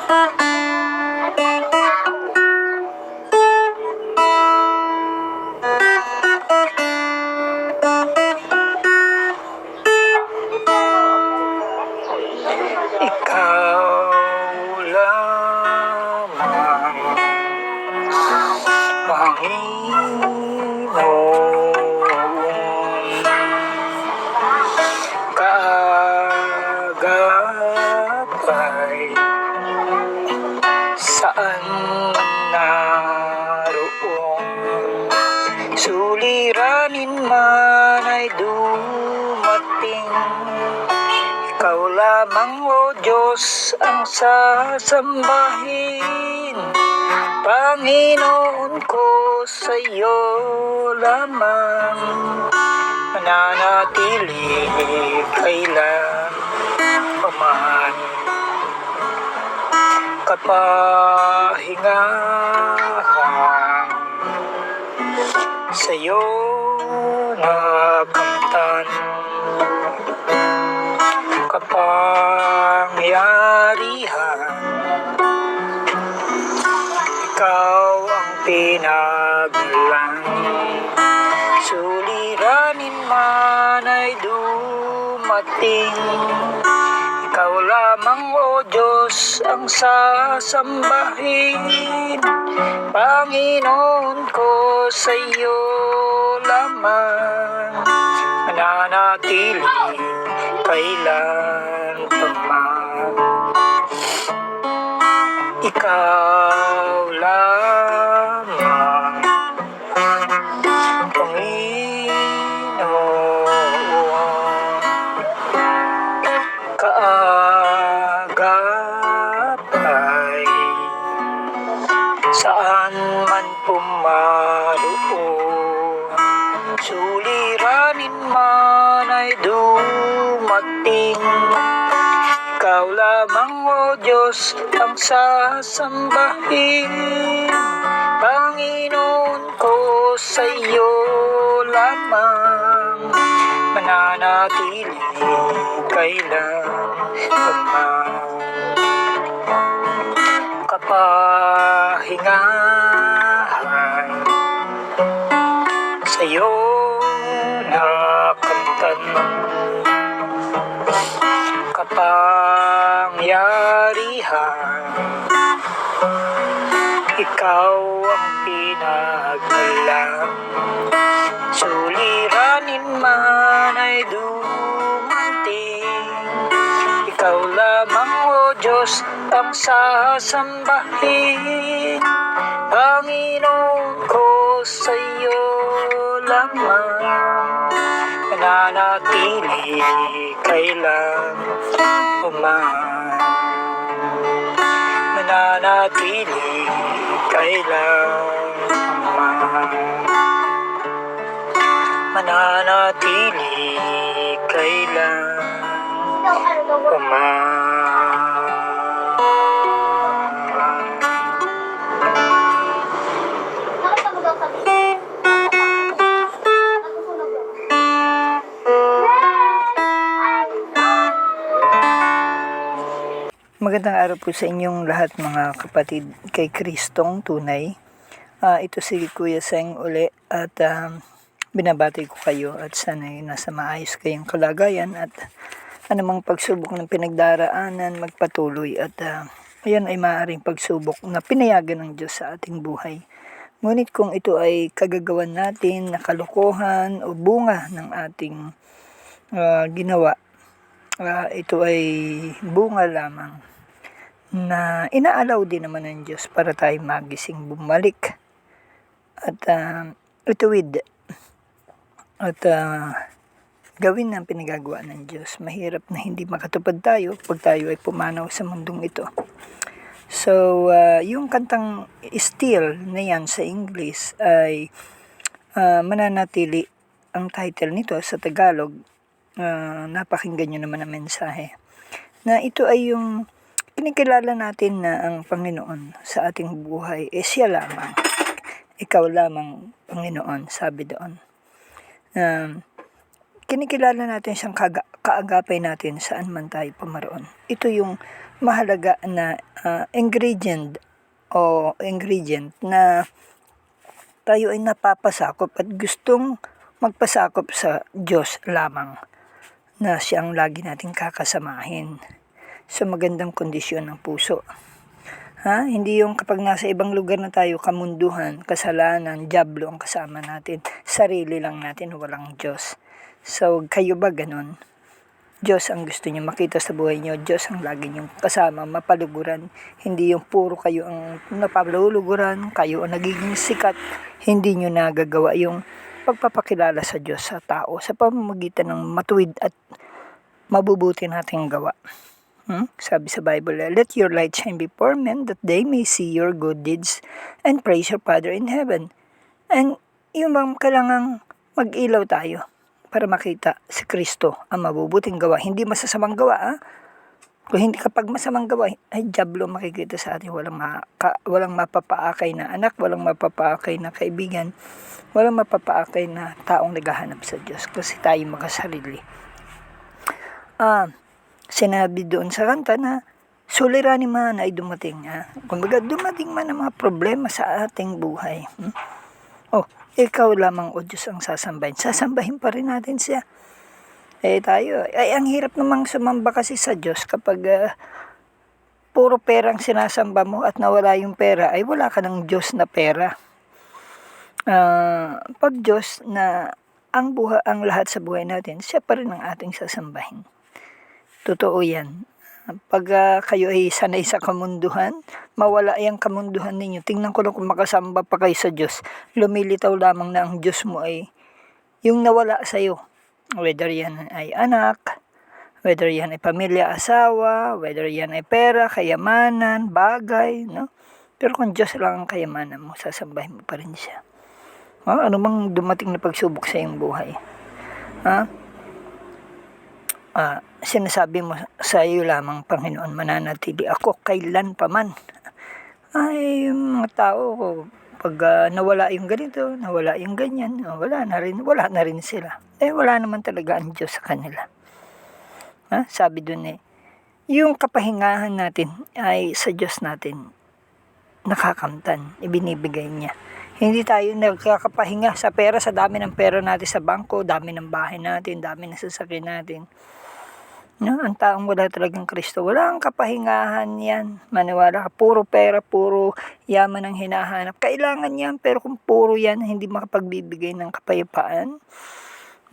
Ikaw lamang, Panginoon, kaagapay saan man naroon, suliranin man ay dumating. Ikaw lamang, O Diyos, ang sasambahin. Panginoon ko, sa iyo lamang mananatili kailan paman. Kapahingahan sa iyo nakamtan, kapangyarihan, ikaw ang pinagmulan. Suliranin man ay dumating, ikaw lamang, O Diyos, ang sasambahin. Panginoon ko, sa iyo lamang mananatili kailan paman. Ikaw lamang, Panginoon, kaagapay saan man pumaroon, suliranin man ay dumating. Ikaw lamang, O Diyos, ang sasambahin. Panginoon ko, sa iyo lamang mananatili kailan paman. Kapahingahan sa iyo nakamtan, kapangyarihan, ikaw ang pinagmulan. Suliranin man ay dumating, ikaw lamang, O Diyos, ang sasambahin. Panginoon ko, sa iyo lamang mananatili kailan paman. Mananatili kailan paman. Mananatili kailan paman. Magandang araw po sa inyong lahat, mga kapatid kay Kristong tunay. Ito si Kuya Seng uli at binabati ko kayo at sana'y nasa maayos kayong kalagayan at anumang pagsubok ng pinagdaraanan magpatuloy at ayan ay maaaring pagsubok na pinayagan ng Diyos sa ating buhay. Ngunit kung ito ay kagagawan natin na kalokohan o bunga ng ating ginawa, ito ay bunga lamang na inaalaw din naman ng Diyos para tayo magising, bumalik at ituwid at gawin ang pinagagawa ng Diyos. Mahirap na hindi makatupad tayo pag tayo ay pumanaw sa mundong ito. So, yung kantang Still na yan sa English ay mananatili ang title nito sa Tagalog. Napakinggan nyo naman ang mensahe. Na ito ay yung kinikilala natin na ang Panginoon sa ating buhay siya lamang. Ikaw lamang, Panginoon, sabi doon. kinikilala natin siyang kaagapay natin saan man tayo pumaroon. Ito yung mahalaga na ingredient na tayo ay napapasakop at gustong magpasakop sa Diyos lamang na siyang lagi nating kakasamahin sa magandang kondisyon ng puso. Hindi yung kapag nasa ibang lugar na tayo, kamunduhan, kasalanan, dyablo ang kasama natin. Sarili lang natin, walang Diyos. So, kayo ba ganun? Diyos ang gusto niyo makita sa buhay niyo. Diyos ang lagi niyong kasama, mapaluguran. Hindi yung puro kayo ang napaluluguran, kayo ang nagiging sikat. Hindi niyo nagagawa yung pagpapakilala sa Diyos sa tao sa pamamagitan ng matuwid at mabubuti nating gawa. Sabi sa Bible, let your light shine before men that they may see your good deeds and praise your Father in heaven. And yung bang kailangang mag-ilaw tayo para makita si Kristo ang mabubuting gawa, hindi masasamang gawa. Kung hindi kapag masamang gawa, ay dyablo makikita sa atin. Walang mapapaakay na anak, walang mapapaakay na kaibigan, walang mapapaakay na taong naghahanap sa Diyos kasi tayo makasarili. Sinabi doon sa kanta na suliranin man ay dumating. Kumbaga dumating man ang mga problema sa ating buhay. Ikaw lamang o Diyos ang sasambahin. Sasambahin pa rin natin siya. Tayo, ang hirap namang sumamba kasi sa Diyos kapag puro perang sinasamba mo at nawala yung pera, ay wala ka ng Diyos na pera. Pag Diyos na ang lahat sa buhay natin, siya pa rin ang ating sasambahin. Totoo yan. Pag kayo ay sanay sa kamunduhan, mawala yung kamunduhan ninyo. Tingnan ko lang kung makasamba pa kayo sa Diyos. Lumilitaw lamang na ang Diyos mo ay yung nawala sa iyo. Whether yan ay anak, whether yan ay pamilya, asawa, whether yan ay pera, kayamanan, bagay, no? Pero kung Diyos lang ang kayamanan mo, sasambahin mo pa rin siya. Ano mang dumating na pagsubok sa iyong buhay. Sinasabi mo sa iyo lamang, Panginoon, mananatili ako kailan pa man. Ay, mga tao, pag nawala yung ganito, nawala yung ganyan, wala na rin sila. Wala naman talaga ang Diyos sa kanila. Sabi dun yung kapahingahan natin ay sa Diyos natin nakakamtan, ibinibigay niya. Hindi tayo nagkakapahinga sa pera, sa dami ng pera natin sa bangko, dami ng bahay natin, dami ng sasakyan natin. Ang taong wala talagang Kristo, wala ang kapahingahan yan. Maniwala ka, puro pera, puro yaman ang hinahanap. Kailangan yan, pero kung puro yan, hindi makapagbibigay ng kapayapaan,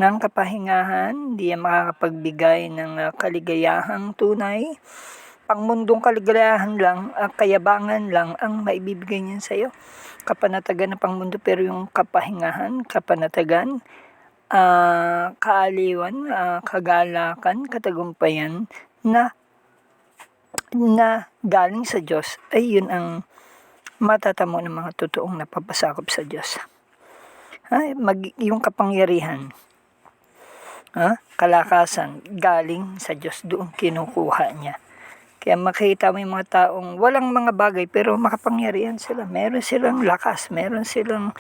ng kapahingahan, hindi yan makakapagbigay ng kaligayahang tunay. Pangmundong kaligayahan lang, kayabangan lang ang maibibigay niyan sa iyo. Kapanatagan ng pangmundo, pero yung kapahingahan, kapanatagan, kaaliwan, kagalakan, katagumpayan na galing sa Diyos, ay yun ang matatamo ng mga totoong napapasakop sa Diyos. Yung kapangyarihan, kalakasan, galing sa Diyos, doon kinukuha niya. Kaya makita mo yung mga taong walang mga bagay pero makapangyarihan sila. Meron silang lakas, meron silang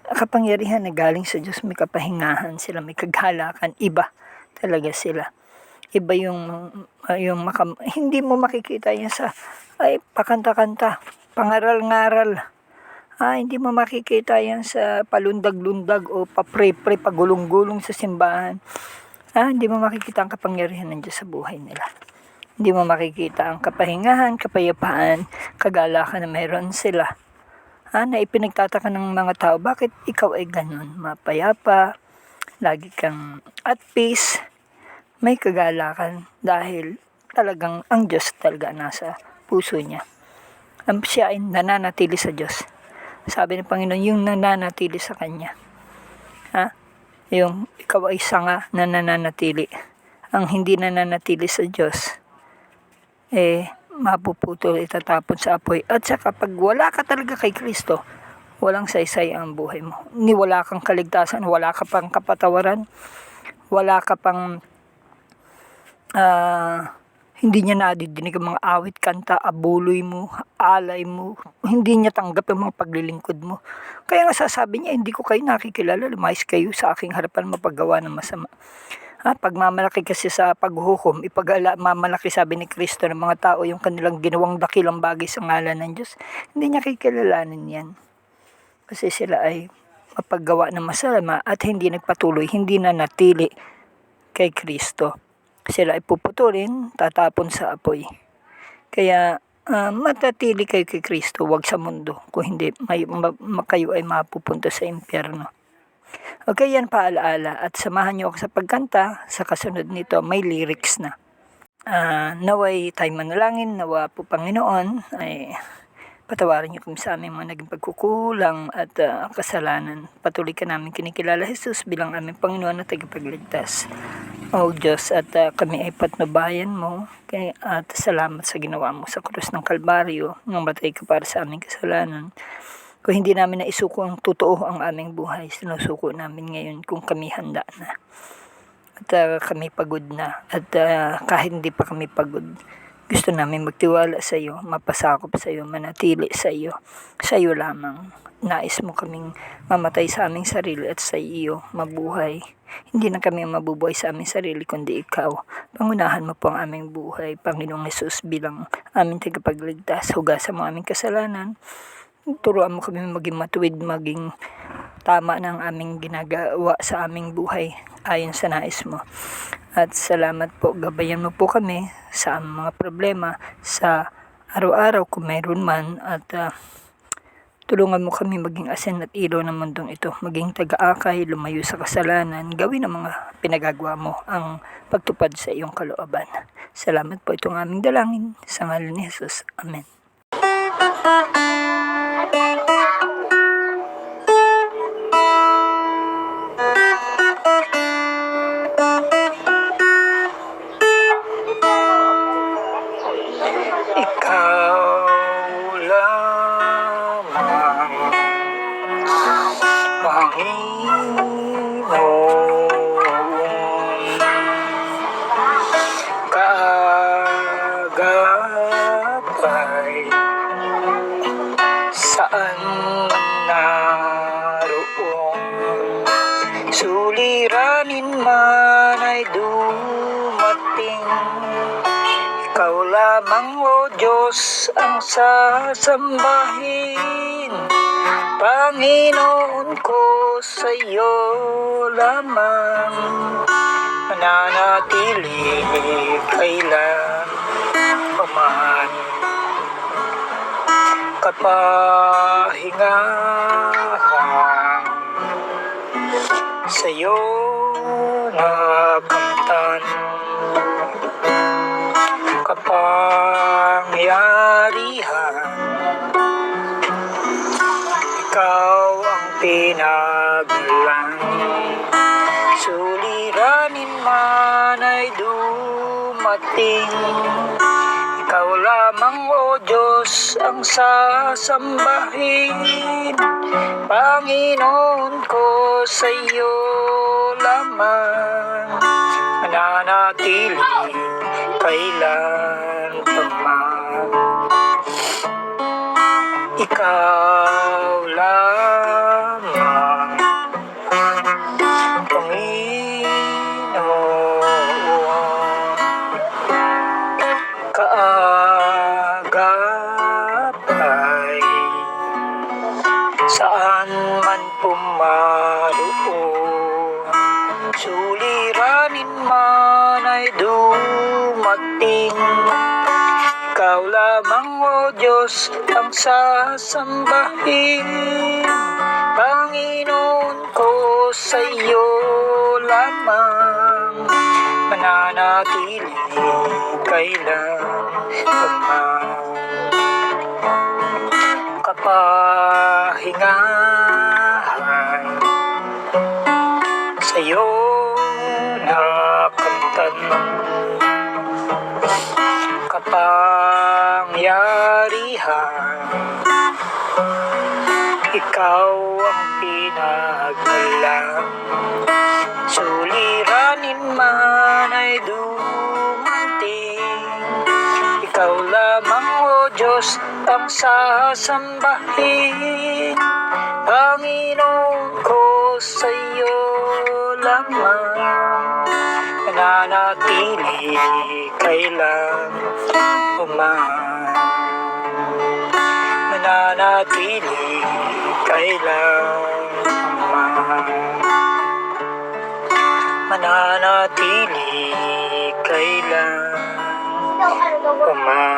kapangyarihan na galing sa Diyos. May kapahingahan sila, may kagalakan. Iba talaga sila. Iba yung hindi mo makikita yan sa pakanta-kanta, pangaral-ngaral. Hindi mo makikita yan sa palundag-lundag o papre-pre, pagulong-gulong sa simbahan. Hindi mo makikita ang kapangyarihan ng Diyos sa buhay nila. Hindi mo makikita ang kapahingahan, kapayapaan, kagalakan na meron sila. Na ipinagtataka ng mga tao, bakit ikaw ay ganun? Mapayapa, lagi kang at peace, may kagalakan dahil talagang ang Diyos talaga nasa puso niya. Siya ay nananatili sa Diyos. Sabi ng Panginoon, yung nananatili sa Kanya. Yung ikaw ay sanga na nananatili. Ang hindi nananatili sa Diyos, mapuputol, itatapon sa apoy. At saka pag wala ka talaga kay Kristo, walang saysay ang buhay mo. Wala kang kaligtasan, wala ka pang kapatawaran, wala ka pang Hindi niya nadidinig ang mga awit, kanta, abuloy mo, alay mo. Hindi niya tanggap ang mga paglilingkod mo. Kaya nga sasabi niya, hindi ko kayo nakikilala, lumayas kayo sa aking harapan mapaggawa ng masama. Pagmamalaki kasi sa paghuhukom, mamalaki sabi ni Kristo ng mga tao yung kanilang ginawang dakilang bagay sa ngalan ng Diyos. Hindi niya kikilalanin yan. Kasi sila ay mapaggawa ng masama at hindi nagpatuloy, hindi na natili kay Kristo. Sila ay puputulin, tatapon sa apoy. Kaya matatili kayo kay Kristo, wag sa mundo. Kung hindi, kayo ay mapupunta sa impyerno. Okay, yan paalaala. At samahan niyo ako sa pagkanta. Sa kasunod nito, may lyrics na. Naway tayo manalangin, nawa po Panginoon ay patawarin niyo kami sa aming mga naging pagkukulang at kasalanan. Patuloy ka namin kinikilala, Jesus, bilang aming Panginoon at tagapagligtas. O Diyos, at kami ay patnubayan mo at salamat sa ginawa mo sa krus ng Kalbaryo nang matay ka para sa aming kasalanan. Kung hindi namin naisuko ang totoo ang aming buhay, sinusuko namin ngayon kung kami handa na. At kami pagod na. At kahit hindi pa kami pagod, gusto namin magtiwala sa iyo, mapasakop sa iyo, manatili sa iyo. Sa iyo lamang. Nais mo kaming mamatay sa aming sarili at sa iyo mabuhay. Hindi na kami mabubuhay sa aming sarili kundi ikaw. Pangunahan mo po ang aming buhay, Panginoong Hesus, bilang aming tagapagligtas. Hugasan mo aming kasalanan. Turuan mo kami maging matuwid, maging tama ng aming ginagawa sa aming buhay ayon sa nais mo. At salamat po, gabayan mo po kami sa aming mga problema sa araw-araw kung mayroon man. At tulungan mo kami maging asin at ilaw ng mundong ito, maging taga-akay, lumayo sa kasalanan, gawin ang mga pinagagawa mo ang pagtupad sa iyong kalooban. Salamat po, itong aming dalangin sa ngalan ni Jesus. Amen. Kaagapay, saan naroon, suliranin man ay dumating. Ikaw lamang, O Diyos, ang sasambahin. Panginoon ko, sa iyo lamang mananatili kailan paman. Kapahingahan sa iyo nakamtan, kapangyarihan, ikaw ang pinagmulan. Suliranin man ay dumating, ikaw lamang, O Diyos, ang sasambahin. Panginoon ko, sa iyo lamang mananatili kailan paman. Ikaw lamang, Panginoon, kaagapay, saan man pumaroon, suliranin man ay dumating. Ikaw lamang, O Diyos, ang sasambahin. Panginoon ko, sa iyo lamang mananatili kailan paman. Kapahingahan sa iyo nakamtan, kapangyarihan, ikaw ang pinagmulan. Suliranin man ay dumating, Diyos ang sasambahin, Panginoon ko sa'yo lamang, nananatili kailan man, nananatili kailan man, mananatili kailan man.